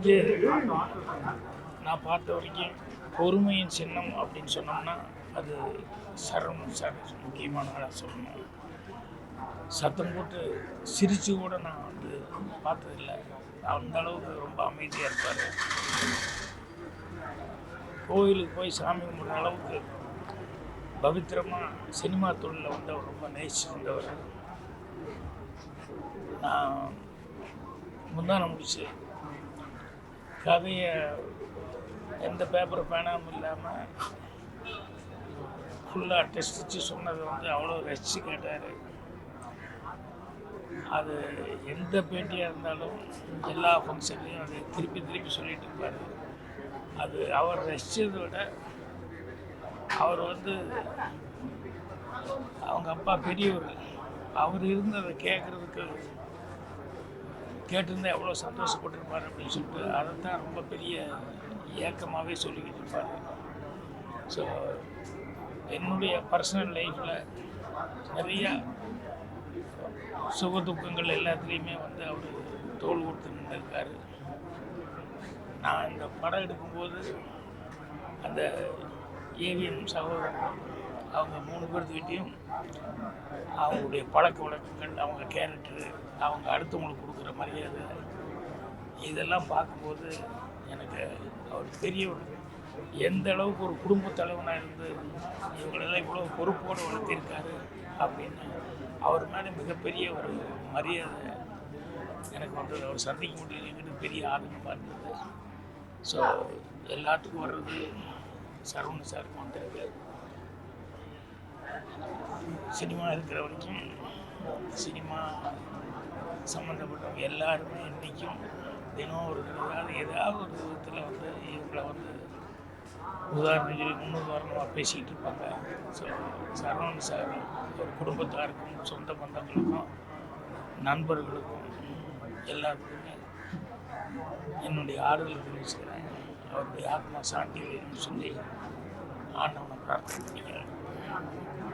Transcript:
எனக்கு நான் பார்த்த வரைக்கும் பொறுமையின் சின்னம் அப்படின்னு சொன்னோம்னா அது சரவணன் சார் முக்கியமான ஆளாக சொல்லணும். சத்தம் போட்டு சிரித்து கூட நான் வந்து பார்த்ததில்லை. அந்த அளவுக்கு ரொம்ப அமைதியாக இருப்பார். கோயிலுக்கு போய் சாமி கும்பிட்ற அளவுக்கு பவித்திரமாக சினிமா தொழிலில் வந்து அவர் ரொம்ப நேசிச்சிருந்தவர். நான் முந்தானம் முடிச்சு கதையை எந்த பேப்பர் பேனாமல் இல்லாமல் ஃபுல்லாக டெஸ்டிச்சு சொன்னதை வந்து அவ்வளோ ரசித்து கேட்டார். அது எந்த பேட்டியாக இருந்தாலும் எல்லா ஃபங்க்ஷன்லையும் அதை திருப்பி திருப்பி சொல்லிட்டு இருப்பார். அது அவர் ரசித்ததை விட அவர் வந்து அவங்க அப்பா பெரியவர், அவர் இருந்து அதை கேட்குறதுக்கு கேட்டிருந்தா எவ்வளோ சந்தோஷப்பட்டிருப்பார் அப்படின்னு சொல்லிட்டு அதைத்தான் ரொம்ப பெரிய ஏக்கமாகவே சொல்லிக்கிட்டு இருப்பார். ஸோ என்னுடைய பர்சனல் லைஃப்பில் நிறையா சுக துக்கங்கள் எல்லாத்துலேயுமே வந்து அவர் தோள் கொடுத்து நின்றுருக்காரு. நான் இந்த படம் எடுக்கும்போது அந்த ஏவிஎம் சகோதரர்கள் அவங்க 3 பேர்த்துக்கிட்டையும் அவங்களுடைய பழக்க வழக்கங்கள், அவங்க கேரக்டரு, அவங்க அடுத்தவங்களுக்கு கொடுக்குற மரியாதை, இதெல்லாம் பார்க்கும்போது எனக்கு அவர் பெரியவர் எந்த அளவுக்கு ஒரு குடும்ப தலைவனாக இருந்து இவங்களெல்லாம் இவ்வளோ பொறுப்போடு வளர்த்திருக்காரு அப்படின்னு அவர் மேலே மிகப்பெரிய ஒரு மரியாதை எனக்கு வந்து அவர் சந்திக்க முடியலைங்கிறது பெரிய ஆதங்கமாக இருந்தது. ஸோ எல்லாத்துக்கும் வர்றது சரவணன் சாருக்கு வந்துருக்கு. சினிமா இருக்கிற வரைக்கும் சினிமா சம்மந்தப்பட்டவங்க எல்லாருமே இன்றைக்கும் தினம் ஒரு ஏதாவது ஒரு விதத்தில் வந்து இவங்களை வந்து உதாரணம் சொல்லி முன்னுதாரணமாக பேசிக்கிட்டு இருப்பாங்க. ஸோ சரவணன் சார் ஒரு குடும்பத்தாருக்கும் சொந்த பந்தங்களுக்கும் நண்பர்களுக்கும் எல்லாத்துக்குமே என்னுடைய ஆறுதல் தெரிவிச்சுக்கிறேன். அவருடைய ஆத்மா சாந்தி வேணும்னு சொல்லி ஆண்டவனை பிரார்த்தனை பண்ணிக்கிறேன்.